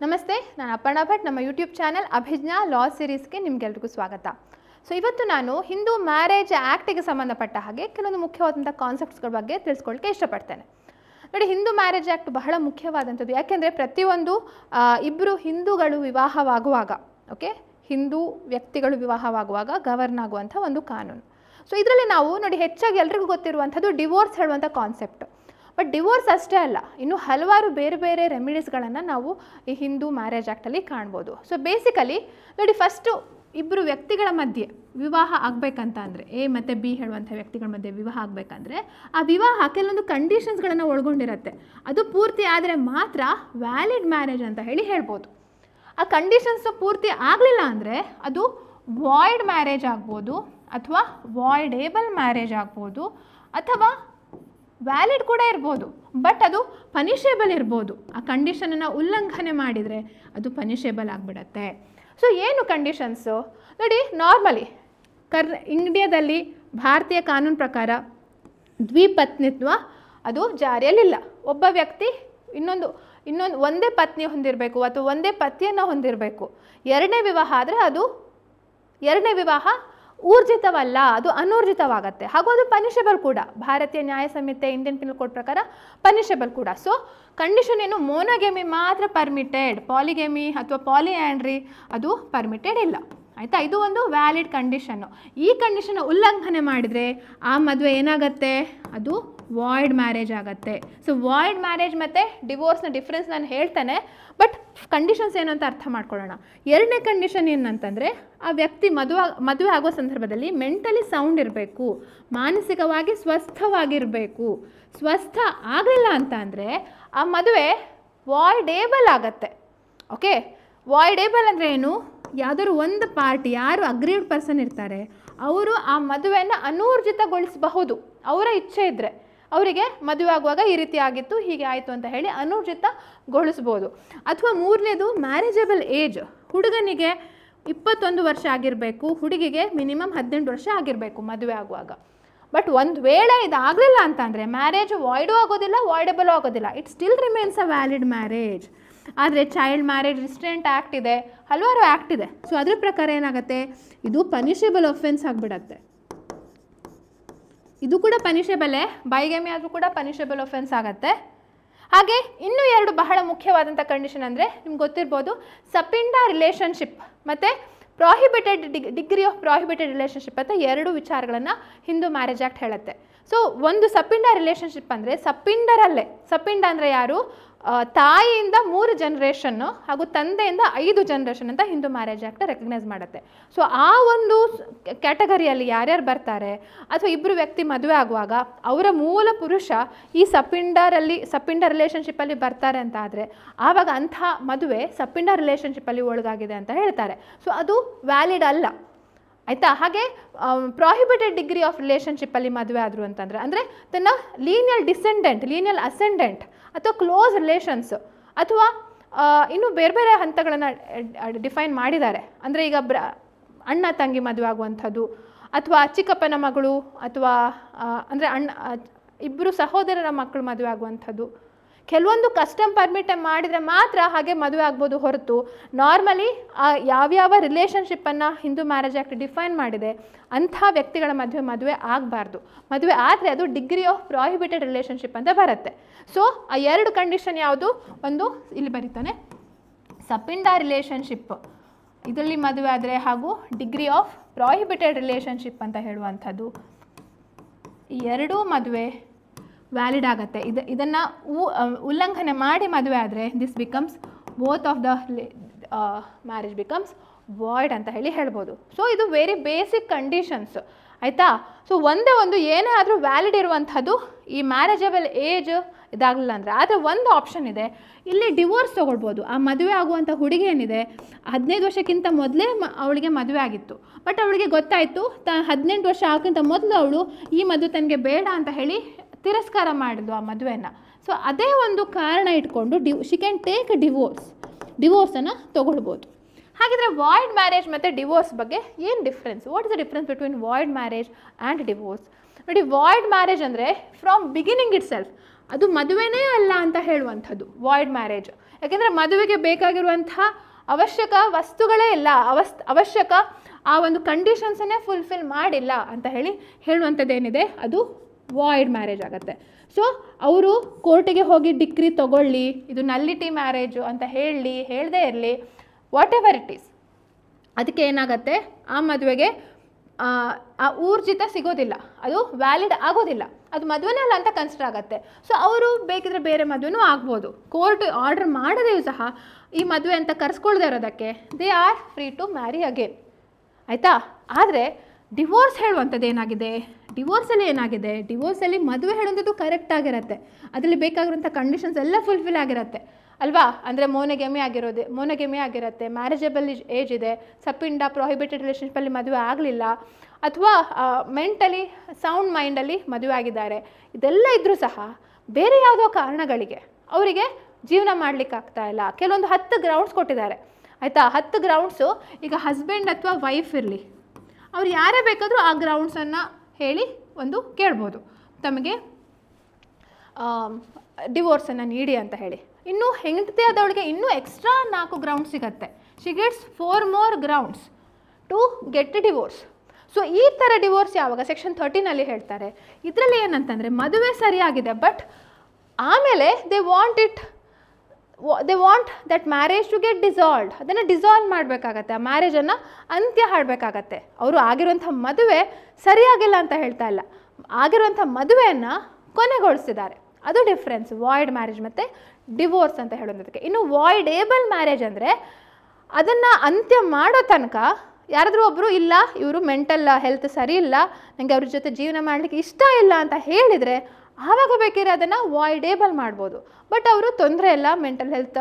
ನಮಸ್ತೆ, ನಾನು ಅಪರ್ಣಾ ಭಟ್. ನಮ್ಮ ಯೂಟ್ಯೂಬ್ ಚಾನಲ್ ಅಭಿಜ್ಞಾ ಲಾ ಸೀರೀಸ್ಗೆ ನಿಮಗೆಲ್ರಿಗೂ ಸ್ವಾಗತ. ಸೊ ಇವತ್ತು ನಾನು ಹಿಂದೂ ಮ್ಯಾರೇಜ್ ಆ್ಯಕ್ಟಿಗೆ ಸಂಬಂಧಪಟ್ಟ ಹಾಗೆ ಕೆಲವೊಂದು ಮುಖ್ಯವಾದಂಥ ಕಾನ್ಸೆಪ್ಟ್ಸ್ಗಳ ಬಗ್ಗೆ ತಿಳಿಸ್ಕೊಳ್ಳಿಕ್ಕೆ ಇಷ್ಟಪಡ್ತೇನೆ. ನೋಡಿ, ಹಿಂದೂ ಮ್ಯಾರೇಜ್ ಆ್ಯಕ್ಟ್ ಬಹಳ ಮುಖ್ಯವಾದಂಥದ್ದು. ಯಾಕೆಂದರೆ ಪ್ರತಿಯೊಂದು ಇಬ್ಬರು ಹಿಂದೂಗಳು ವಿವಾಹವಾಗುವಾಗ, ಹಿಂದೂ ವ್ಯಕ್ತಿಗಳು ವಿವಾಹವಾಗುವಾಗ ಗವರ್ನ್ ಆಗುವಂಥ ಒಂದು ಕಾನೂನು. ಸೊ ಇದರಲ್ಲಿ ನಾವು ನೋಡಿ ಹೆಚ್ಚಾಗಿ ಎಲ್ರಿಗೂ ಗೊತ್ತಿರುವಂಥದ್ದು ಡಿವೋರ್ಸ್ ಹೇಳುವಂಥ ಕಾನ್ಸೆಪ್ಟ್. ಬಟ್ ಡಿವೋರ್ಸ್ ಅಷ್ಟೇ ಅಲ್ಲ, ಇನ್ನೂ ಹಲವಾರು ಬೇರೆ ಬೇರೆ ರೆಮಿಡೀಸ್ಗಳನ್ನು ನಾವು ಈ ಹಿಂದೂ ಮ್ಯಾರೇಜ್ ಆ್ಯಕ್ಟಲ್ಲಿ ಕಾಣ್ಬೋದು. ಸೊ ಬೇಸಿಕಲಿ ನೋಡಿ, ಫಸ್ಟು ಇಬ್ಬರು ವ್ಯಕ್ತಿಗಳ ಮಧ್ಯೆ ವಿವಾಹ ಆಗಬೇಕಂತ ಅಂದರೆ, ಎ ಮತ್ತು ಬಿ ಹೇಳುವಂಥ ವ್ಯಕ್ತಿಗಳ ಮಧ್ಯೆ ವಿವಾಹ ಆಗಬೇಕಂದ್ರೆ ಆ ವಿವಾಹ ಕೆಲವೊಂದು ಕಂಡೀಷನ್ಸ್ಗಳನ್ನು ಒಳಗೊಂಡಿರುತ್ತೆ. ಅದು ಪೂರ್ತಿ ಆದರೆ ಮಾತ್ರ ವ್ಯಾಲಿಡ್ ಮ್ಯಾರೇಜ್ ಅಂತ ಹೇಳ್ಬೋದು. ಆ ಕಂಡೀಷನ್ಸ್ ಪೂರ್ತಿ ಆಗಲಿಲ್ಲ ಅಂದರೆ ಅದು ವಾಯ್ಡ್ ಮ್ಯಾರೇಜ್ ಆಗ್ಬೋದು, ಅಥವಾ ವಾಯ್ಡೇಬಲ್ ಮ್ಯಾರೇಜ್ ಆಗ್ಬೋದು, ಅಥವಾ ವ್ಯಾಲಿಡ್ ಕೂಡ ಇರ್ಬೋದು, ಬಟ್ ಅದು ಪನಿಷೇಬಲ್ ಇರ್ಬೋದು. ಆ ಕಂಡೀಷನನ್ನು ಉಲ್ಲಂಘನೆ ಮಾಡಿದರೆ ಅದು ಪನಿಷೇಬಲ್ ಆಗಿಬಿಡತ್ತೆ. ಸೊ ಏನು ಕಂಡೀಷನ್ಸು ನೋಡಿ, ನಾರ್ಮಲಿ ಇಂಡಿಯಾದಲ್ಲಿ ಭಾರತೀಯ ಕಾನೂನು ಪ್ರಕಾರ ದ್ವಿಪತ್ನಿತ್ವ ಅದು ಜಾರಿಯಲ್ಲಿಲ್ಲ. ಒಬ್ಬ ವ್ಯಕ್ತಿ ಇನ್ನೊಂದು ಒಂದೇ ಪತ್ನಿ ಹೊಂದಿರಬೇಕು ಅಥವಾ ಒಂದೇ ಪತಿಯನ್ನು ಹೊಂದಿರಬೇಕು. ಎರಡನೇ ವಿವಾಹ ಆದರೆ ಅದು ಎರಡನೇ ವಿವಾಹ ಊರ್ಜಿತವಲ್ಲ, ಅದು ಅನೂರ್ಜಿತವಾಗತ್ತೆ. ಹಾಗೂ ಅದು ಪನಿಷಬಲ್ ಕೂಡ. ಭಾರತೀಯ ನ್ಯಾಯ ಸಂಹಿತೆ, ಇಂಡಿಯನ್ ಪಿನಲ್ ಕೋಡ್ ಪ್ರಕಾರ ಪನಿಷಬಲ್ ಕೂಡ. ಸೊ ಕಂಡೀಷನ್ ಏನು, ಮೋನೋಗೆಮಿ ಮಾತ್ರ ಪರ್ಮಿಟೆಡ್, ಪಾಲಿಗೆಮಿ ಅಥವಾ ಪಾಲಿಯಾಂಡ್ರಿ ಅದು ಪರ್ಮಿಟೆಡ್ ಇಲ್ಲ. ಆಯಿತಾ, ಇದು ಒಂದು ವ್ಯಾಲಿಡ್ ಕಂಡೀಷನ್ನು. ಈ ಕಂಡೀಷನ್ನ ಉಲ್ಲಂಘನೆ ಮಾಡಿದರೆ ಆ ಮದುವೆ ಏನಾಗುತ್ತೆ, ಅದು ವಾಯ್ಡ್ ಮ್ಯಾರೇಜ್ ಆಗುತ್ತೆ. ಸೊ ವಾಯ್ಡ್ ಮ್ಯಾರೇಜ್ ಮತ್ತು ಡಿವೋರ್ಸ್ನ ಡಿಫ್ರೆನ್ಸ್ ನಾನು ಹೇಳ್ತೇನೆ, ಬಟ್ ಕಂಡೀಷನ್ಸ್ ಏನು ಅಂತ ಅರ್ಥ ಮಾಡ್ಕೊಳ್ಳೋಣ. ಎರಡನೇ ಕಂಡೀಷನ್ ಏನಂತಂದರೆ, ಆ ವ್ಯಕ್ತಿ ಮದುವೆ ಆಗೋ ಸಂದರ್ಭದಲ್ಲಿ ಮೆಂಟಲಿ ಸೌಂಡ್ ಇರಬೇಕು, ಮಾನಸಿಕವಾಗಿ ಸ್ವಸ್ಥವಾಗಿರಬೇಕು. ಸ್ವಸ್ಥ ಆಗಲಿಲ್ಲ ಅಂತ ಅಂದರೆ ಆ ಮದುವೆ ವಾಯ್ಡೇಬಲ್ ಆಗತ್ತೆ. ವಾಯ್ಡೇಬಲ್ ಅಂದರೆ ಏನು, ಯಾವುದಾದ್ರು ಒಂದು ಪಾರ್ಟಿ, ಯಾರು ಅಗ್ರೀಡ್ ಪರ್ಸನ್ ಇರ್ತಾರೆ ಅವರು ಆ ಮದುವೆಯನ್ನು ಅನೂರ್ಜಿತಗೊಳಿಸಬಹುದು. ಅವರ ಇಚ್ಛೆ ಇದ್ದರೆ ಅವರಿಗೆ ಮದುವೆ ಆಗುವಾಗ ಈ ರೀತಿ ಆಗಿತ್ತು, ಹೀಗೆ ಆಯಿತು ಅಂತ ಹೇಳಿ ಅನೂರ್ಜಿತಗೊಳಿಸ್ಬೋದು. ಅಥವಾ ಮೂರನೇದು ಮ್ಯಾರೇಜಬಲ್ ಏಜ್. ಹುಡುಗನಿಗೆ 21 ವರ್ಷ ಆಗಿರಬೇಕು, ಹುಡುಗಿಗೆ ಮಿನಿಮಮ್ 18 ವರ್ಷ ಆಗಿರಬೇಕು ಮದುವೆ ಆಗುವಾಗ. ಬಟ್ ಒಂದು ವೇಳೆ ಇದಾಗಲಿಲ್ಲ ಅಂತಂದರೆ ಮ್ಯಾರೇಜ್ ವಾಯ್ಡು ಆಗೋದಿಲ್ಲ, ವಾಯ್ಡಬಲ್ ಆಗೋದಿಲ್ಲ. It still remains a valid marriage. ಆದರೆ ಚೈಲ್ಡ್ ಮ್ಯಾರೇಜ್ ರಿಸ್ಟ್ರೆಂಟ್ ಆ್ಯಕ್ಟ್ ಇದೆ, ಹಲವಾರು ಆ್ಯಕ್ಟ್ ಇದೆ. ಸೊ ಅದ್ರ ಪ್ರಕಾರ ಏನಾಗುತ್ತೆ, ಇದು ಪನಿಷೇಬಲ್ ಅಫೆನ್ಸ್ ಆಗಿಬಿಡತ್ತೆ. ಇದು ಕೂಡ ಪನಿಷೇಬಲೇ, ಬೈಗಮಿ ಆದರೂ ಕೂಡ ಪನಿಷೇಬಲ್ ಅಫೆನ್ಸ್ ಆಗುತ್ತೆ. ಹಾಗೆ ಇನ್ನೂ ಎರಡು ಬಹಳ ಮುಖ್ಯವಾದಂಥ ಕಂಡೀಷನ್ ಅಂದರೆ ನಿಮ್ಗೆ ಗೊತ್ತಿರ್ಬೋದು, ಸಪಿಂಡ ರಿಲೇಷನ್ಶಿಪ್ ಮತ್ತು prohibited degree of prohibited relationship ಅಂತ ಎರಡು ವಿಚಾರಗಳನ್ನು ಹಿಂದೂ ಮ್ಯಾರೇಜ್ ಆ್ಯಕ್ಟ್ ಹೇಳುತ್ತೆ. ಸೊ ಒಂದು ಸಪಿಂಡ ರಿಲೇಷನ್ಶಿಪ್ ಅಂದರೆ ಸಪಿಂಡರಲ್ಲೇ, ಸಪಿಂಡ ಅಂದರೆ ಯಾರು, ತಾಯಿಯಿಂದ 3 ಜನರೇಷನ್ನು ಹಾಗೂ ತಂದೆಯಿಂದ 5 ಜನರೇಷನ್ ಅಂತ ಹಿಂದೂ ಮ್ಯಾರೇಜ್ ಆ್ಯಕ್ಟ್ ರೆಕಗ್ನೈಸ್ ಮಾಡುತ್ತೆ. ಸೊ ಆ ಒಂದು ಕ್ಯಾಟಗರಿಯಲ್ಲಿ ಯಾರ್ಯಾರು ಬರ್ತಾರೆ, ಅಥವಾ ಇಬ್ಬರು ವ್ಯಕ್ತಿ ಮದುವೆ ಆಗುವಾಗ ಅವರ ಮೂಲ ಪುರುಷ ಈ ಸಪಿಂಡ ರಿಲೇಷನ್ಶಿಪ್ಪಲ್ಲಿ ಬರ್ತಾರೆ ಅಂತ ಆದರೆ ಆವಾಗ ಅಂಥ ಮದುವೆ ಸಪಿಂಡ ರಿಲೇಷನ್ಶಿಪ್ಪಲ್ಲಿ ಒಳಗಾಗಿದೆ ಅಂತ ಹೇಳ್ತಾರೆ. ಸೊ ಅದು ವ್ಯಾಲಿಡ್ ಅಲ್ಲ. ಆಯಿತಾ. ಹಾಗೆ ಪ್ರಾಹಿಬಿಟೆಡ್ ಡಿಗ್ರಿ ಆಫ್ ರಿಲೇಷನ್ಶಿಪ್ಪಲ್ಲಿ ಮದುವೆ ಆದರು ಅಂತಂದರೆ, ಅಂದರೆ ತನ್ನ ಲೀನಿಯಲ್ ಡಿಸೆಂಡೆಂಟ್, ಲೀನಿಯಲ್ ಅಸೆಂಡೆಂಟ್ ಅಥವಾ ಕ್ಲೋಸ್ ರಿಲೇಷನ್ಸ್ ಅಥವಾ ಇನ್ನೂ ಬೇರೆ ಬೇರೆ ಹಂತಗಳನ್ನು ಡಿಫೈನ್ ಮಾಡಿದ್ದಾರೆ. ಅಂದರೆ ಈಗ ಅಣ್ಣ ತಂಗಿ ಮದುವೆ ಆಗುವಂಥದ್ದು, ಅಥವಾ ಚಿಕ್ಕಪ್ಪನ ಮಗಳು, ಅಥವಾ ಅಂದರೆ ಇಬ್ಬರು ಸಹೋದರರ ಮಕ್ಕಳು ಮದುವೆ ಆಗುವಂಥದ್ದು. ಕೆಲವೊಂದು ಕಸ್ಟಮ್ ಪರ್ಮಿಟ್ ಮಾಡಿದರೆ ಮಾತ್ರ ಹಾಗೆ ಮದುವೆ ಆಗ್ಬೋದು ಹೊರತು ನಾರ್ಮಲಿ ಯಾವ್ಯಾವ ರಿಲೇಷನ್ಶಿಪ್ಪನ್ನು ಹಿಂದೂ ಮ್ಯಾರೇಜ್ ಆ್ಯಕ್ಟ್ ಡಿಫೈನ್ ಮಾಡಿದೆ ಅಂಥ ವ್ಯಕ್ತಿಗಳ ಮದುವೆ ಆಗಬಾರ್ದು. ಮದುವೆ ಆದರೆ ಅದು ಡಿಗ್ರಿ ಆಫ್ ಪ್ರಾಹಿಬಿಟೆಡ್ ರಿಲೇಷನ್ಶಿಪ್ ಅಂತ ಬರುತ್ತೆ. ಸೊ ಆ ಎರಡು ಕಂಡೀಷನ್ ಯಾವುದು, ಒಂದು ಇಲ್ಲಿ ಬರೀತಾನೆ ಸಪಿಂಡ ರಿಲೇಷನ್ಶಿಪ್ ಇದರಲ್ಲಿ ಮದುವೆ ಆದರೆ, ಹಾಗೂ ಡಿಗ್ರಿ ಆಫ್ ಪ್ರಾಹಿಬಿಟೆಡ್ ರಿಲೇಷನ್ಶಿಪ್ ಅಂತ ಹೇಳುವಂಥದ್ದು, ಈ ಎರಡೂ ಮದುವೆ ವ್ಯಾಲಿಡ್ ಆಗುತ್ತೆ. ಇದನ್ನು ಉಲ್ಲಂಘನೆ ಮಾಡಿ ಮದುವೆ ಆದರೆ this becomes both of the marriage becomes void ಅಂತ ಹೇಳ್ಬೋದು. ಸೊ ಇದು ವೆರಿ ಬೇಸಿಕ್ ಕಂಡೀಷನ್ಸ್. ಆಯಿತಾ. ಸೊ ಒಂದೇ ಒಂದು ಏನೇ ಆದರೂ ವ್ಯಾಲಿಡ್ ಇರುವಂಥದ್ದು ಈ ಮ್ಯಾರೇಜಬಲ್ ಏಜ್ ಇದಾಗಲಿಲ್ಲ ಅಂದರೆ. ಆದರೆ ಒಂದು ಆಪ್ಷನ್ ಇದೆ, ಇಲ್ಲಿ ಡಿವೋರ್ಸ್ ತೊಗೊಳ್ಬೋದು. ಆ ಮದುವೆ ಆಗುವಂಥ ಹುಡುಗಿ ಏನಿದೆ 15 ವರ್ಷಕ್ಕಿಂತ ಮೊದಲೇ ಅವಳಿಗೆ ಮದುವೆ ಆಗಿತ್ತು, ಬಟ್ ಅವಳಿಗೆ ಗೊತ್ತಾಯಿತು 18 ವರ್ಷ ಆಗೋಕ್ಕಿಂತ ಮೊದಲು ಅವಳು ಈ ಮದುವೆ ತನಗೆ ಬೇಡ ಅಂತ ಹೇಳಿ ತಿರಸ್ಕಾರ ಮಾಡಿದ್ಲು ಆ ಮದುವೆಯನ್ನು. ಸೊ ಅದೇ ಒಂದು ಕಾರಣ ಇಟ್ಕೊಂಡು ಶಿ ಕ್ಯಾನ್ ಟೇಕ್ ಡಿವೋರ್ಸನ್ನು ತೊಗೊಳ್ಬೋದು. ಹಾಗಿದ್ರೆ ವಾಯ್ಡ್ ಮ್ಯಾರೇಜ್ ಮತ್ತು ಡಿವೋರ್ಸ್ ಬಗ್ಗೆ ಏನು difference, what is the difference between void marriage and divorce? ನೋಡಿ, ವಾಯ್ಡ್ ಮ್ಯಾರೇಜ್ ಅಂದರೆ ಫ್ರಮ್ ಬಿಗಿನಿಂಗ್ ಇಟ್ ಸೆಲ್ಫ್, ಅದು ಮದುವೆನೇ ಅಲ್ಲ ಅಂತ ಹೇಳುವಂಥದ್ದು ವಾಯ್ಡ್ ಮ್ಯಾರೇಜ್. ಯಾಕೆಂದರೆ ಮದುವೆಗೆ ಬೇಕಾಗಿರುವಂಥ ಅವಶ್ಯಕ ವಸ್ತುಗಳೇ ಇಲ್ಲ, ಅವಶ್ಯಕ ಆ ಒಂದು ಕಂಡೀಷನ್ಸನ್ನೇ ಫುಲ್ಫಿಲ್ ಮಾಡಿಲ್ಲ ಅಂತ ಹೇಳುವಂಥದ್ದೇನಿದೆ ಅದು ವಾಯ್ಡ್ ಮ್ಯಾರೇಜ್ ಆಗುತ್ತೆ. ಸೊ ಅವರು ಕೋರ್ಟಿಗೆ ಹೋಗಿ ಡಿಗ್ರಿ ತೊಗೊಳ್ಳಿ, ಇದು ನಲ್ಲಿಟಿ ಮ್ಯಾರೇಜು ಅಂತ ಹೇಳದೇ ಇರಲಿ, ವಾಟ್ ಎವರ್ ಇಟ್ ಈಸ್, ಅದಕ್ಕೆ ಏನಾಗುತ್ತೆ ಆ ಮದುವೆಗೆ ಆ ಊರ್ಜಿತ ಸಿಗೋದಿಲ್ಲ, ಅದು ವ್ಯಾಲಿಡ್ ಆಗೋದಿಲ್ಲ, ಅದು ಮದುವೆನೇ ಅಲ್ಲ ಅಂತ ಕನ್ಸಿಡರ್ ಆಗುತ್ತೆ. ಸೊ ಅವರು ಬೇಕಿದ್ರೆ ಬೇರೆ ಮದುವೆನೂ ಆಗ್ಬೋದು. ಕೋರ್ಟ್ ಆರ್ಡರ್ ಮಾಡದೆಯೂ ಸಹ ಈ ಮದುವೆ ಅಂತ ಕರೆಸ್ಕೊಳ್ದೇ ಇರೋದಕ್ಕೆ they are free to marry again, ಆಯಿತಾ. ಆದರೆ ಡಿವೋರ್ಸ್ ಹೇಳುವಂಥದ್ದು ಏನಾಗಿದೆ, ಡಿವೋರ್ಸಲ್ಲಿ ಮದುವೆ ಹೇಳುವಂಥದ್ದು ಕರೆಕ್ಟ್ ಆಗಿರುತ್ತೆ, ಅದರಲ್ಲಿ ಬೇಕಾಗಿರುವಂಥ ಕಂಡೀಷನ್ಸ್ ಎಲ್ಲ ಫುಲ್ಫಿಲ್ ಆಗಿರುತ್ತೆ ಅಲ್ವಾ. ಅಂದರೆ ಮೋನೋಗೇಮಿ ಆಗಿರುತ್ತೆ, ಮ್ಯಾರೇಜಬಲ್ ಏಜ್ ಇದೆ, ಸಪ್ಪಿಂಡ ಪ್ರೊಹಿಬಿಟೆಡ್ ರಿಲೇಷನ್ಶಿಪ್ಪಲ್ಲಿ ಮದುವೆ ಆಗಲಿಲ್ಲ, ಅಥವಾ ಮೆಂಟಲಿ ಸೌಂಡ್ ಮೈಂಡಲ್ಲಿ ಮದುವೆ ಆಗಿದ್ದಾರೆ, ಇದೆಲ್ಲ ಇದ್ದರೂ ಸಹ ಬೇರೆ ಯಾವುದೋ ಕಾರಣಗಳಿಗೆ ಅವರಿಗೆ ಜೀವನ ಮಾಡಲಿಕ್ಕಾಗ್ತಾ ಇಲ್ಲ. ಕೆಲವೊಂದು 10 ಗ್ರೌಂಡ್ಸ್ ಕೊಟ್ಟಿದ್ದಾರೆ ಆಯಿತಾ. 10 ಗ್ರೌಂಡ್ಸು ಈಗ ಹಸ್ಬೆಂಡ್ ಅಥವಾ ವೈಫ್ ಇರಲಿ, ಅವ್ರು ಯಾರೇ ಬೇಕಾದರೂ ಆ ಗ್ರೌಂಡ್ಸನ್ನು ಹೇಳಿ ಕೇಳ್ಬೋದು ತಮಗೆ ಡಿವೋರ್ಸನ್ನು ನೀಡಿ ಅಂತ ಹೇಳಿ. ಇನ್ನು ಹೆಂಡತಿ ಆದವಳಿಗೆ ಇನ್ನೂ ಎಕ್ಸ್ಟ್ರಾ 4 ಗ್ರೌಂಡ್ಸ್ ಸಿಗುತ್ತೆ. She gets 4 more grounds to get divorce. So ಈ ಥರ ಡಿವೋರ್ಸ್ ಯಾವಾಗ ಸೆಕ್ಷನ್ 13ನಲ್ಲಿ ಹೇಳ್ತಾರೆ, ಇದರಲ್ಲಿ ಏನಂತಂದರೆ ಮದುವೆ ಸರಿಯಾಗಿದೆ, ಬಟ್ ಆಮೇಲೆ they want that marriage to get dissolved, ಅದನ್ನು ಡಿಸಾಲ್ವ್ ಮಾಡಬೇಕಾಗತ್ತೆ, ಆ ಮ್ಯಾರೇಜನ್ನು ಅಂತ್ಯ ಹಾಡಬೇಕಾಗತ್ತೆ. ಅವರು ಆಗಿರುವಂಥ ಮದುವೆ ಸರಿಯಾಗಿಲ್ಲ ಅಂತ ಹೇಳ್ತಾ ಇಲ್ಲ, ಆಗಿರುವಂಥ ಮದುವೆಯನ್ನು ಕೊನೆಗೊಳಿಸಿದ್ದಾರೆ. ಅದು ಡಿಫ್ರೆನ್ಸ್ ವಾಯ್ಡ್ ಮ್ಯಾರೇಜ್ ಮತ್ತು ಡಿವೋರ್ಸ್ ಅಂತ ಹೇಳೋದಕ್ಕೆ. ಇನ್ನು ವಾಯ್ಡೇಬಲ್ ಮ್ಯಾರೇಜ್ ಅಂದರೆ ಅದನ್ನು ಅಂತ್ಯ ಮಾಡೋ ತನಕ ಯಾರಾದರೂ ಒಬ್ಬರು ಇಲ್ಲ, ಇವರು ಮೆಂಟಲ್ ಹೆಲ್ತ್ ಸರಿ ಇಲ್ಲ, ನನಗೆ ಅವ್ರ ಜೊತೆ ಜೀವನ ಮಾಡಲಿಕ್ಕೆ ಇಷ್ಟ ಇಲ್ಲ ಅಂತ ಹೇಳಿದರೆ ಆವಾಗ ಬೇಕಿದ್ರೆ ಅದನ್ನು ವಾಯ್ಡೇಬಲ್ ಮಾಡ್ಬೋದು. ಬಟ್ ಅವರು ತೊಂದರೆ ಇಲ್ಲ, ಮೆಂಟಲ್ ಹೆಲ್ತ್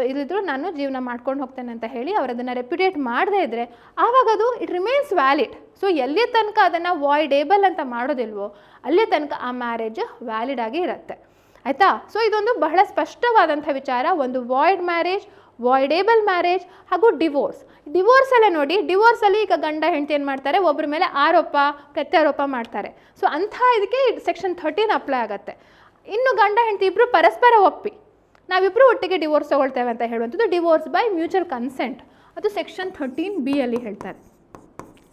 ಇಲ್ಲಿದ್ರು ನಾನು ಜೀವನ ಮಾಡ್ಕೊಂಡು ಹೋಗ್ತೇನೆ ಅಂತ ಹೇಳಿ ಅವರು ಅದನ್ನು ರೆಪ್ಯುಟೇಟ್ ಮಾಡದೇ ಇದ್ದರೆ ಆವಾಗ ಅದು ಇಟ್ ರಿಮೇನ್ಸ್ ವ್ಯಾಲಿಡ್. ಸೊ ಎಲ್ಲಿ ತನಕ ಅದನ್ನು ವಾಯ್ಡೇಬಲ್ ಅಂತ ಮಾಡೋದಿಲ್ವೋ ಅಲ್ಲಿ ತನಕ ಆ ಮ್ಯಾರೇಜ್ ವ್ಯಾಲಿಡ್ ಆಗಿ ಇರುತ್ತೆ ಆಯಿತಾ. ಸೊ ಇದೊಂದು ಬಹಳ ಸ್ಪಷ್ಟವಾದಂಥ ವಿಚಾರ. ಒಂದು ವಾಯ್ಡ್ ಮ್ಯಾರೇಜ್, ವಾಯ್ಡೇಬಲ್ ಮ್ಯಾರೇಜ್ ಹಾಗೂ ಡಿವೋರ್ಸಲ್ಲೇ ನೋಡಿ, ಡಿವೋರ್ಸಲ್ಲಿ ಈಗ ಗಂಡ ಹೆಂಡತಿ ಏನು ಮಾಡ್ತಾರೆ, ಒಬ್ಬರ ಮೇಲೆ ಪ್ರತ್ಯಾರೋಪ ಮಾಡ್ತಾರೆ. ಸೊ ಅಂಥ ಇದಕ್ಕೆ ಸೆಕ್ಷನ್ 13 ಅಪ್ಲೈ ಆಗುತ್ತೆ. ಇನ್ನು ಗಂಡ ಹೆಂಡತಿ ಇಬ್ಬರು ಪರಸ್ಪರ ಒಪ್ಪಿ ನಾವಿಬ್ಬರು ಒಟ್ಟಿಗೆ ಡಿವೋರ್ಸ್ ತೊಗೊಳ್ತೇವೆ ಅಂತ ಹೇಳುವಂಥದ್ದು ಡಿವೋರ್ಸ್ ಬೈ ಮ್ಯೂಚುವಲ್ ಕನ್ಸೆಂಟ್, ಅದು ಸೆಕ್ಷನ್ 13B ಅಲ್ಲಿ ಹೇಳ್ತಾರೆ.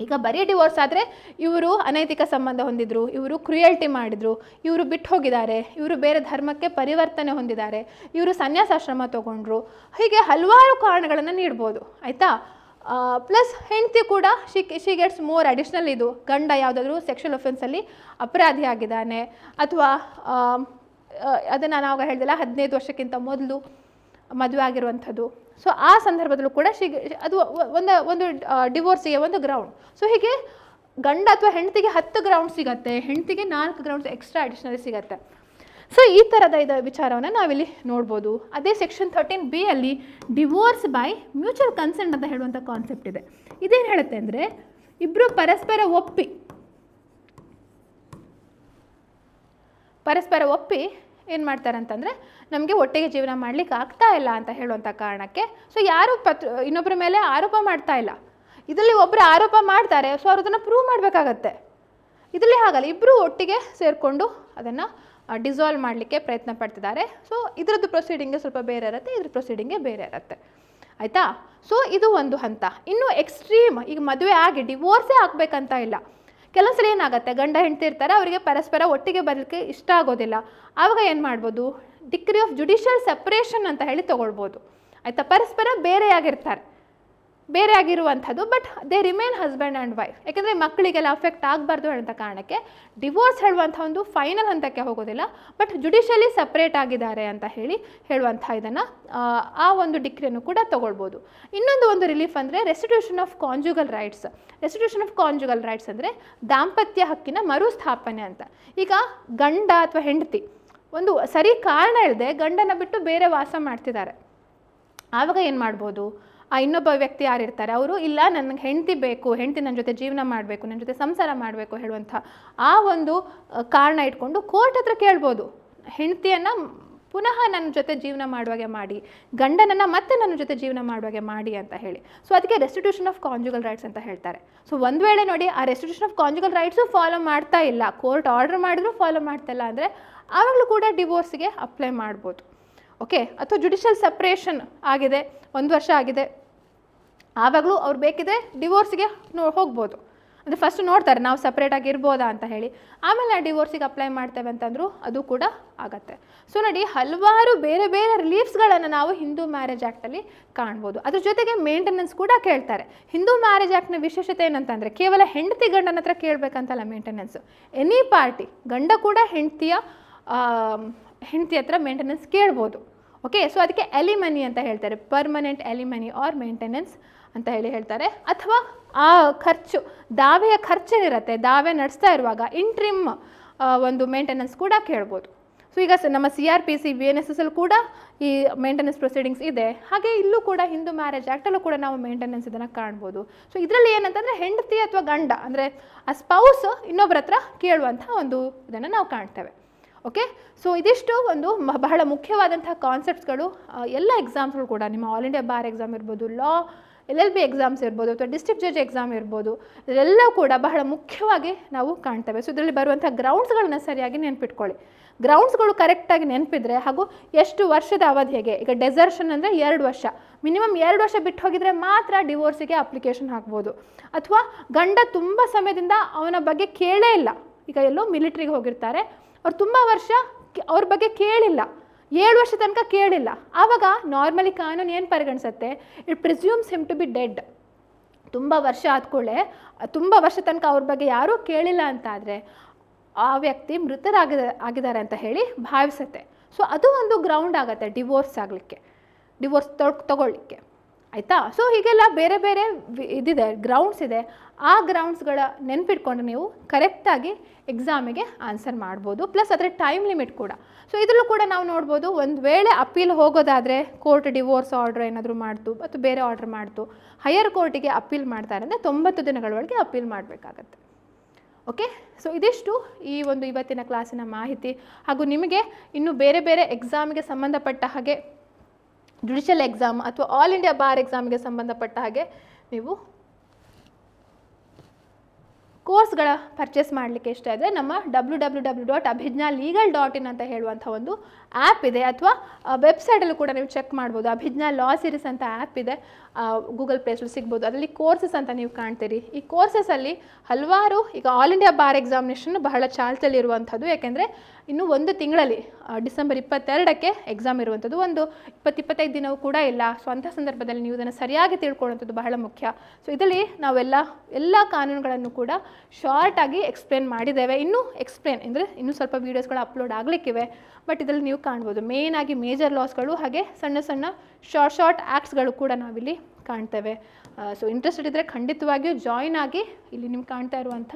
ಈಗ ಬರೀ ಡಿವೋರ್ಸ್ ಆದರೆ ಇವರು ಅನೈತಿಕ ಸಂಬಂಧ ಹೊಂದಿದ್ರು, ಇವರು ಕ್ರುಯಲ್ಟಿ ಮಾಡಿದರು, ಇವರು ಬಿಟ್ಟು ಹೋಗಿದ್ದಾರೆ, ಇವರು ಬೇರೆ ಧರ್ಮಕ್ಕೆ ಪರಿವರ್ತನೆ ಹೊಂದಿದ್ದಾರೆ, ಇವರು ಸನ್ಯಾಸಾಶ್ರಮ ತೊಗೊಂಡ್ರು, ಹೀಗೆ ಹಲವಾರು ಕಾರಣಗಳನ್ನು ನೀಡ್ಬೋದು ಆಯಿತಾ. ಪ್ಲಸ್ ಹೆಂಡತಿ ಕೂಡ ಶಿ ಗೆಟ್ಸ್ ಮೋರ್ ಅಡಿಷ್ನಲ್. ಇದು ಗಂಡ ಯಾವುದಾದ್ರೂ ಸೆಕ್ಷುವಲ್ ಒಫೆನ್ಸಲ್ಲಿ ಅಪರಾಧಿ ಆಗಿದ್ದಾನೆ, ಅಥವಾ ಅದನ್ನು ನಾವು ಹೇಳ್ದಿಲ್ಲ 15 ವರ್ಷಕ್ಕಿಂತ ಮೊದಲು ಮದುವೆ ಆಗಿರುವಂಥದ್ದು. ಸೊ ಆ ಸಂದರ್ಭದಲ್ಲೂ ಕೂಡ ಅದು ಒಂದು ಡಿವೋರ್ಸಿಗೆ ಒಂದು ಗ್ರೌಂಡ್. ಸೊ ಹೀಗೆ ಗಂಡ ಅಥವಾ ಹೆಂಡತಿಗೆ 10 ಗ್ರೌಂಡ್ ಸಿಗುತ್ತೆ, ಹೆಂಡತಿಗೆ 4 ಗ್ರೌಂಡ್ಸ್ ಎಕ್ಸ್ಟ್ರಾ ಅಡಿಷ್ನಲಿ ಸಿಗುತ್ತೆ. ಸೊ ಈ ಥರದ ವಿಚಾರವನ್ನು ನಾವಿಲ್ಲಿ ನೋಡ್ಬೋದು. ಅದೇ ಸೆಕ್ಷನ್ 13B ಅಲ್ಲಿ ಡಿವೋರ್ಸ್ ಬೈ ಮ್ಯೂಚುವಲ್ ಕನ್ಸೆಂಟ್ ಅಂತ ಹೇಳುವಂಥ ಕಾನ್ಸೆಪ್ಟ್ ಇದೆ. ಇದೇನು ಹೇಳುತ್ತೆ ಅಂದರೆ ಇಬ್ಬರು ಪರಸ್ಪರ ಒಪ್ಪಿ ಏನು ಮಾಡ್ತಾರೆ ಅಂತಂದರೆ ನಮಗೆ ಒಟ್ಟಿಗೆ ಜೀವನ ಮಾಡಲಿಕ್ಕೆ ಆಗ್ತಾ ಇಲ್ಲ ಅಂತ ಹೇಳುವಂಥ ಕಾರಣಕ್ಕೆ ಸೊ ಯಾರು ಇನ್ನೊಬ್ಬರ ಮೇಲೆ ಆರೋಪ ಮಾಡ್ತಾ ಇಲ್ಲ. ಇದರಲ್ಲಿ ಒಬ್ಬರು ಆರೋಪ ಮಾಡ್ತಾರೆ, ಸೊ ಅವರು ಅದನ್ನು ಪ್ರೂವ್ ಮಾಡಬೇಕಾಗತ್ತೆ. ಇದರಲ್ಲಿ ಹಾಗಲ್ಲ, ಇಬ್ಬರು ಒಟ್ಟಿಗೆ ಸೇರಿಕೊಂಡು ಅದನ್ನು ಡಿಸಾಲ್ವ್ ಮಾಡಲಿಕ್ಕೆ ಪ್ರಯತ್ನ ಪಡ್ತಿದ್ದಾರೆ. ಸೊ ಇದರದ್ದು ಪ್ರೊಸೀಡಿಂಗೇ ಸ್ವಲ್ಪ ಬೇರೆ ಇರುತ್ತೆ, ಇದ್ರ ಪ್ರೊಸೀಡಿಂಗೇ ಬೇರೆ ಇರುತ್ತೆ ಆಯಿತಾ. ಸೊ ಇದು ಒಂದು ಹಂತ. ಇನ್ನು ಎಕ್ಸ್ಟ್ರೀಮ್, ಈಗ ಮದುವೆ ಆಗಿ ಡಿವೋರ್ಸೇ ಆಗಬೇಕಂತ ಇಲ್ಲ. ಕೆಲವೊಂದ್ಸಲ ಏನಾಗುತ್ತೆ, ಗಂಡ ಹೆಂಡತಿ ಇರ್ತಾರೆ, ಅವರಿಗೆ ಪರಸ್ಪರ ಒಟ್ಟಿಗೆ ಬರಲಿಕ್ಕೆ ಇಷ್ಟ ಆಗೋದಿಲ್ಲ. ಆವಾಗ ಏನು ಮಾಡ್ಬೋದು, ಡಿಗ್ರಿ ಆಫ್ ಜುಡಿಷಿಯಲ್ ಸೆಪರೇಷನ್ ಅಂತ ಹೇಳಿ ತೊಗೊಳ್ಬೋದು ಆಯಿತಾ. ಪರಸ್ಪರ ಬೇರೆ ಆಗಿರುವಂಥದ್ದು, but they remain husband and wife. ಯಾಕೆಂದರೆ ಮಕ್ಕಳಿಗೆಲ್ಲ ಅಫೆಕ್ಟ್ ಆಗಬಾರ್ದು ಹೇಳೋಂಥ ಕಾರಣಕ್ಕೆ ಡಿವೋರ್ಸ್ ಹೇಳುವಂಥ ಒಂದು ಫೈನಲ್ ಹಂತಕ್ಕೆ ಹೋಗೋದಿಲ್ಲ, ಬಟ್ ಜುಡಿಷಿಯಲಿ ಸಪ್ರೇಟ್ ಆಗಿದ್ದಾರೆ ಅಂತ ಹೇಳುವಂಥ ಇದನ್ನು ಆ ಒಂದು ಡಿಗ್ರಿಯನ್ನು ಕೂಡ ತೊಗೊಳ್ಬೋದು. ಒಂದು ರಿಲೀಫ್ ಅಂದರೆ restitution of conjugal rights. Restitution of conjugal rights ಅಂದರೆ ದಾಂಪತ್ಯ ಹಕ್ಕಿನ ಮರುಸ್ಥಾಪನೆ ಅಂತ. ಈಗ ಗಂಡ ಅಥವಾ ಹೆಂಡತಿ ಒಂದು ಸರಿ ಕಾರಣ ಇಲ್ಲದೆ ಗಂಡನ ಬಿಟ್ಟು ಬೇರೆ ವಾಸ ಮಾಡ್ತಿದ್ದಾರೆ. ಆವಾಗ ಏನು ಮಾಡ್ಬೋದು, ಆ ಇನ್ನೊಬ್ಬ ವ್ಯಕ್ತಿ ಯಾರಿರ್ತಾರೆ ಅವರು ಇಲ್ಲ ನನಗೆ ಹೆಂಡತಿ ಬೇಕು, ಹೆಂಡತಿ ನನ್ನ ಜೊತೆ ಜೀವನ ಮಾಡಬೇಕು, ನನ್ನ ಜೊತೆ ಸಂಸಾರ ಮಾಡಬೇಕು ಹೇಳುವಂಥ ಆ ಒಂದು ಕಾರಣ ಇಟ್ಕೊಂಡು ಕೋರ್ಟ್ ಹತ್ರ ಕೇಳ್ಬೋದು, ಹೆಂಡತಿಯನ್ನು ಪುನಃ ನನ್ನ ಜೊತೆ ಜೀವನ ಮಾಡುವಾಗೆ ಮಾಡಿ, ಗಂಡನನ್ನು ಮತ್ತೆ ನನ್ನ ಜೊತೆ ಜೀವನ ಮಾಡುವಾಗೆ ಮಾಡಿ ಅಂತ ಹೇಳಿ. ಸೊ ಅದಕ್ಕೆ ರೆಸ್ಟಿಟ್ಯೂಷನ್ ಆಫ್ ಕಾಂಜುಗಲ್ ರೈಟ್ಸ್ ಅಂತ ಹೇಳ್ತಾರೆ. ಸೊ ಒಂದು ವೇಳೆ ನೋಡಿ ಆ restitution of conjugal rights follow ಮಾಡ್ತಾ ಇಲ್ಲ, ಕೋರ್ಟ್ ಆರ್ಡರ್ ಮಾಡಿದ್ರು ಫಾಲೋ ಮಾಡ್ತಾ ಇಲ್ಲ ಅಂದರೆ ಆವಾಗಲೂ ಕೂಡ ಡಿವೋರ್ಸ್ಗೆ ಅಪ್ಲೈ ಮಾಡ್ಬೋದು. ಓಕೆ, ಅಥವಾ ಜುಡಿಷಿಯಲ್ ಸಪ್ರೇಷನ್ ಆಗಿದೆ, 1 ವರ್ಷ ಆಗಿದೆ, ಆವಾಗಲೂ ಅವ್ರು ಬೇಕಿದ್ರೆ ಡಿವೋರ್ಸ್ಗೆ ಹೋಗ್ಬೋದು. ಅಂದರೆ ಫಸ್ಟ್ ನೋಡ್ತಾರೆ ನಾವು ಸಪ್ರೇಟಾಗಿ ಇರ್ಬೋದಾ ಅಂತ ಹೇಳಿ, ಆಮೇಲೆ ಡಿವೋರ್ಸಿಗೆ ಅಪ್ಲೈ ಮಾಡ್ತೇವೆ ಅಂತಂದರೂ ಅದು ಕೂಡ ಆಗತ್ತೆ. ಸೊ ನೋಡಿ, ಹಲವಾರು ಬೇರೆ ಬೇರೆ ರಿಲೀಫ್ಸ್ಗಳನ್ನು ನಾವು ಹಿಂದೂ ಮ್ಯಾರೇಜ್ ಆ್ಯಕ್ಟಲ್ಲಿ ಕಾಣ್ಬೋದು. ಅದ್ರ ಜೊತೆಗೆ ಮೇಂಟೆನೆನ್ಸ್ ಕೂಡ ಕೇಳ್ತಾರೆ. ಹಿಂದೂ ಮ್ಯಾರೇಜ್ ಆ್ಯಕ್ಟ್ನ ವಿಶೇಷತೆ ಏನಂತಂದರೆ ಕೇವಲ ಹೆಂಡತಿ ಗಂಡನ ಹತ್ರ ಕೇಳಬೇಕಂತಲ್ಲ ಮೇಂಟೆನೆನ್ಸ್, ಎನಿ ಪಾರ್ಟಿ, ಗಂಡ ಕೂಡ ಹೆಂಡತಿ ಹತ್ರ ಮೇಂಟೆನೆನ್ಸ್ ಕೇಳ್ಬೋದು. ಓಕೆ, ಸೊ ಅದಕ್ಕೆ ಎಲಿಮನಿ ಅಂತ ಹೇಳ್ತಾರೆ, ಪರ್ಮನೆಂಟ್ ಎಲಿಮನಿ ಆರ್ ಮೇಂಟೆನೆನ್ಸ್ ಅಂತ ಹೇಳ್ತಾರೆ. ಅಥವಾ ಆ ಖರ್ಚು, ದಾವೆಯ ಖರ್ಚೇನಿರುತ್ತೆ, ದಾವೆ ನಡೆಸ್ತಾ ಇರುವಾಗ ಇಂಟ್ರಿಮ್ ಒಂದು ಮೇಂಟೆನೆನ್ಸ್ ಕೂಡ ಕೇಳ್ಬೋದು. ಸೊ ಈಗ ನಮ್ಮ CRPC BNSS ಕೂಡ ಈ ಮೇಂಟೆನೆನ್ಸ್ ಪ್ರೊಸೀಡಿಂಗ್ಸ್ ಇದೆ. ಹಾಗೆ ಇಲ್ಲೂ ಕೂಡ ಹಿಂದೂ ಮ್ಯಾರೇಜ್ ಆ್ಯಕ್ಟಲ್ಲೂ ಕೂಡ ನಾವು ಮೇಂಟೆನೆನ್ಸ್ ಇದನ್ನು ಕಾಣ್ಬೋದು. ಸೊ ಇದರಲ್ಲಿ ಏನಂತಂದರೆ ಹೆಂಡತಿ ಅಥವಾ ಗಂಡ ಅಂದರೆ ಆ ಸ್ಪೌಸ್ ಇನ್ನೊಬ್ಬರ ಹತ್ರ ಕೇಳುವಂಥ ಒಂದು ಇದನ್ನು ನಾವು ಕಾಣ್ತೇವೆ. ಓಕೆ, ಸೊ ಇದಿಷ್ಟು ಒಂದು ಬಹಳ ಮುಖ್ಯವಾದಂಥ ಕಾನ್ಸೆಪ್ಟ್ಸ್ಗಳು ಎಲ್ಲ ಎಕ್ಸಾಮ್ಸ್ಗಳು ಕೂಡ, ನಿಮ್ಮ ಆಲ್ ಇಂಡಿಯಾ ಬಾರ್ ಎಕ್ಸಾಮ್ ಇರ್ಬೋದು, ಲಾ LLB ಎಕ್ಸಾಮ್ಸ್ ಇರ್ಬೋದು, ಅಥವಾ ಡಿಸ್ಟ್ರಿಕ್ಟ್ ಜಡ್ಜ್ ಎಕ್ಸಾಮ್ ಇರ್ಬೋದು, ಇದೆಲ್ಲ ಕೂಡ ಬಹಳ ಮುಖ್ಯವಾಗಿ ನಾವು ಕಾಣ್ತೇವೆ. ಸೊ ಇದರಲ್ಲಿ ಬರುವಂಥ ಗ್ರೌಂಡ್ಸ್ಗಳನ್ನ ಸರಿಯಾಗಿ ನೆನ್ಪಿಟ್ಕೊಳ್ಳಿ. ಗ್ರೌಂಡ್ಸ್ಗಳು ಕರೆಕ್ಟಾಗಿ ನೆನಪಿದ್ರೆ, ಹಾಗೂ ಎಷ್ಟು ವರ್ಷದ ಅವಧಿಗೆ, ಈಗ ಡೆಸರ್ಷನ್ ಅಂದರೆ 2 ವರ್ಷ, ಮಿನಿಮಮ್ 2 ವರ್ಷ ಬಿಟ್ಟು ಹೋಗಿದ್ರೆ ಮಾತ್ರ ಡಿವೋರ್ಸಿಗೆ ಅಪ್ಲಿಕೇಶನ್ ಹಾಕ್ಬೋದು. ಅಥವಾ ಗಂಡ ತುಂಬ ಸಮಯದಿಂದ ಅವನ ಬಗ್ಗೆ ಕೇಳೇ ಇಲ್ಲ, ಈಗ ಎಲ್ಲೋ ಮಿಲಿಟ್ರಿಗೆ ಹೋಗಿರ್ತಾರೆ, ಅವ್ರು ತುಂಬ ವರ್ಷ ಅವ್ರ ಬಗ್ಗೆ ಕೇಳಿಲ್ಲ, 7 ವರ್ಷ ತನಕ ಕೇಳಿಲ್ಲ, ಆವಾಗ ನಾರ್ಮಲಿ ಕಾನೂನು ಏನು ಪರಿಗಣಿಸುತ್ತೆ, it presumes him to be dead. ತುಂಬ ವರ್ಷ ಆದ್ಕೊಳ್ಳೆ, ತುಂಬ ವರ್ಷ ತನಕ ಅವ್ರ ಬಗ್ಗೆ ಯಾರೂ ಕೇಳಿಲ್ಲ ಅಂತಾದರೆ ಆ ವ್ಯಕ್ತಿ ಆಗಿದ್ದಾರೆ ಅಂತ ಹೇಳಿ ಭಾವಿಸುತ್ತೆ. ಸೊ ಅದು ಒಂದು ಗ್ರೌಂಡ್ ಆಗುತ್ತೆ ಡಿವೋರ್ಸ್ ಆಗಲಿಕ್ಕೆ, ಡಿವೋರ್ಸ್ ತಗೊಳ್ಳಿಕ್ಕೆ, ಆಯಿತಾ. ಸೊ ಹೀಗೆಲ್ಲ ಬೇರೆ ಬೇರೆ ಇದಿದೆ, ಗ್ರೌಂಡ್ಸ್ ಇದೆ. ಆ ಗ್ರೌಂಡ್ಸ್ಗಳ ನೆನ್ಪಿಟ್ಕೊಂಡು ನೀವು ಕರೆಕ್ಟಾಗಿ ಎಕ್ಸಾಮಿಗೆ ಆನ್ಸರ್ ಮಾಡ್ಬೋದು. ಪ್ಲಸ್ ಅದರ ಟೈಮ್ ಲಿಮಿಟ್ ಕೂಡ. ಸೊ ಇದರಲ್ಲೂ ಕೂಡ ನಾವು ನೋಡ್ಬೋದು, ಒಂದು ವೇಳೆ ಅಪೀಲ್ ಹೋಗೋದಾದರೆ ಕೋರ್ಟ್ ಡಿವೋರ್ಸ್ ಆರ್ಡ್ರ್ ಏನಾದರೂ ಮಾಡ್ತು ಮತ್ತು ಬೇರೆ ಆರ್ಡ್ರ್ ಮಾಡ್ತು, ಹೈಯರ್ ಕೋರ್ಟಿಗೆ ಅಪೀಲ್ ಮಾಡ್ತಾರೆ ಅಂದರೆ 90 ದಿನಗಳೊಳಗೆ ಅಪೀಲ್ ಮಾಡಬೇಕಾಗತ್ತೆ. ಓಕೆ, ಸೊ ಇದಿಷ್ಟು ಈ ಒಂದು ಇವತ್ತಿನ ಕ್ಲಾಸಿನ ಮಾಹಿತಿ. ಹಾಗೂ ನಿಮಗೆ ಇನ್ನು ಬೇರೆ ಬೇರೆ ಎಕ್ಸಾಮಿಗೆ ಸಂಬಂಧಪಟ್ಟ ಹಾಗೆ, ಜುಡಿಷಿಯಲ್ ಎಕ್ಸಾಮ್ ಅಥವಾ ಆಲ್ ಇಂಡಿಯಾ ಬಾರ್ ಎಕ್ಸಾಮ್ಗೆ ಸಂಬಂಧಪಟ್ಟ ಹಾಗೆ ನೀವು ಕೋರ್ಸ್ಗಳ ಪರ್ಚೇಸ್ ಮಾಡಲಿಕ್ಕೆ ಇಷ್ಟ ಇದ್ದರೆ ನಮ್ಮ www.abhijnalegal.in ಅಂತ ಹೇಳುವಂಥ ಒಂದು ಆ್ಯಪ್ ಇದೆ, ಅಥವಾ ವೆಬ್ಸೈಟಲ್ಲೂ ಕೂಡ ನೀವು ಚೆಕ್ ಮಾಡ್ಬೋದು. ಅಭಿಜ್ಞಾ ಲಾ ಸೀರೀಸ್ ಅಂತ ಆ್ಯಪ್ ಇದೆ, ಗೂಗಲ್ ಪ್ಲೇಸ್ಟಲ್ಲಿ ಸಿಗ್ಬೋದು. ಅದರಲ್ಲಿ ಕೋರ್ಸಸ್ ಅಂತ ನೀವು ಕಾಣ್ತೀರಿ. ಈ ಕೋರ್ಸಸಲ್ಲಿ ಹಲವಾರು, ಈಗ ಆಲ್ ಇಂಡಿಯಾ ಬಾರ್ ಎಕ್ಸಾಮಿನೇಷನ್ ಬಹಳ ಚಾಲ್ತಿಯಲ್ಲಿರುವಂಥದ್ದು, ಯಾಕೆಂದರೆ ಇನ್ನು 1 ತಿಂಗಳಲ್ಲಿ ಡಿಸೆಂಬರ್ 22ಕ್ಕೆ ಎಕ್ಸಾಮ್ ಇರುವಂಥದ್ದು, ಒಂದು 20-25 ದಿನವೂ ಕೂಡ ಇಲ್ಲ. ಸೊ ಅಂಥ ಸಂದರ್ಭದಲ್ಲಿ ನೀವು ಇದನ್ನು ಸರಿಯಾಗಿ ತಿಳ್ಕೊಳ್ಳುವಂಥದ್ದು ಬಹಳ ಮುಖ್ಯ. ಸೊ ಇದರಲ್ಲಿ ನಾವೆಲ್ಲ ಕಾನೂನುಗಳನ್ನು ಕೂಡ ಶಾರ್ಟಾಗಿ ಎಕ್ಸ್ಪ್ಲೇನ್ ಮಾಡಿದ್ದೇವೆ. ಇನ್ನೂ ಎಕ್ಸ್ಪ್ಲೇನ್ ಅಂದರೆ ಇನ್ನೂ ಸ್ವಲ್ಪ ವೀಡಿಯೋಸ್ಗಳು ಅಪ್ಲೋಡ್ ಆಗಲಿಕ್ಕಿವೆ, ಬಟ್ ಇದರಲ್ಲಿ ನೀವು ಕಾಣ್ಬೋದು ಮೇಯ್ನಾಗಿ ಮೇಜರ್ ಲಾಸ್ಗಳು, ಹಾಗೆ ಸಣ್ಣ ಸಣ್ಣ ಶಾರ್ಟ್ ಆ್ಯಕ್ಟ್ಸ್ಗಳು ಕೂಡ ನಾವಿಲ್ಲಿ ಕಾಣ್ತೇವೆ. ಸೊ ಇಂಟ್ರೆಸ್ಟೆಡ್ ಇದ್ದರೆ ಖಂಡಿತವಾಗಿಯೂ ಜಾಯಿನ್ ಆಗಿ. ಇಲ್ಲಿ ನಿಮ್ಗೆ ಕಾಣ್ತಾ ಇರುವಂಥ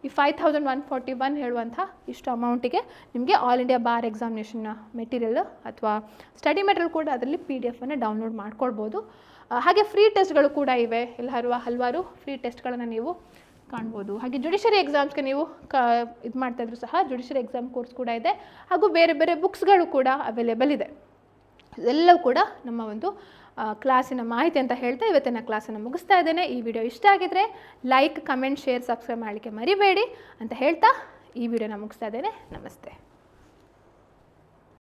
ಈ 5141 ಹೇಳುವಂಥ ಇಷ್ಟು ಅಮೌಂಟಿಗೆ ನಿಮಗೆ ಆಲ್ ಇಂಡಿಯಾ ಬಾರ್ ಎಕ್ಸಾಮಿನೇಷನ್ನ ಮೆಟೀರಿಯಲ್ ಅಥವಾ ಸ್ಟಡಿ ಮೆಟೀರಿಯಲ್ ಕೂಡ ಅದರಲ್ಲಿ PDF ಅನ್ನು ಡೌನ್ಲೋಡ್ ಮಾಡ್ಕೊಳ್ಬೋದು. ಹಾಗೆ ಫ್ರೀ ಟೆಸ್ಟ್ಗಳು ಕೂಡ ಇವೆ, ಹಲವಾರು ಫ್ರೀ ಟೆಸ್ಟ್ಗಳನ್ನು ನೀವು ಕಾಣ್ಬೋದು. ಹಾಗೆ ಜುಡಿಷರಿ ಎಕ್ಸಾಮ್ಸ್ಗೆ ನೀವು ಇದು ಮಾಡ್ತಾಯಿದ್ರು ಸಹ ಜುಡಿಷರಿ ಎಕ್ಸಾಮ್ ಕೋರ್ಸ್ ಕೂಡ ಇದೆ, ಹಾಗೂ ಬೇರೆ ಬೇರೆ ಬುಕ್ಸ್ಗಳು ಕೂಡ ಅವೈಲೇಬಲ್ ಇದೆ. ಇದೆಲ್ಲವೂ ಕೂಡ ನಮ್ಮ ಒಂದು ಕ್ಲಾಸಿನ ಮಾಹಿತಿ ಅಂತ ಹೇಳ್ತಾ ಇವತ್ತಿನ ಕ್ಲಾಸನ್ನು ಮುಗಿಸ್ತಾ ಇದ್ದೇನೆ. ಈ ವಿಡಿಯೋ ಇಷ್ಟ ಆಗಿದ್ರೆ ಲೈಕ್, ಕಮೆಂಟ್, ಶೇರ್, ಸಬ್ಸ್ಕ್ರೈಬ್ ಮಾಡಲಿಕ್ಕೆ ಮರಿಬೇಡಿ ಅಂತ ಹೇಳ್ತಾ ಈ ವಿಡಿಯೋನ ಮುಗಿಸ್ತಾ ಇದ್ದೇನೆ. ನಮಸ್ತೆ.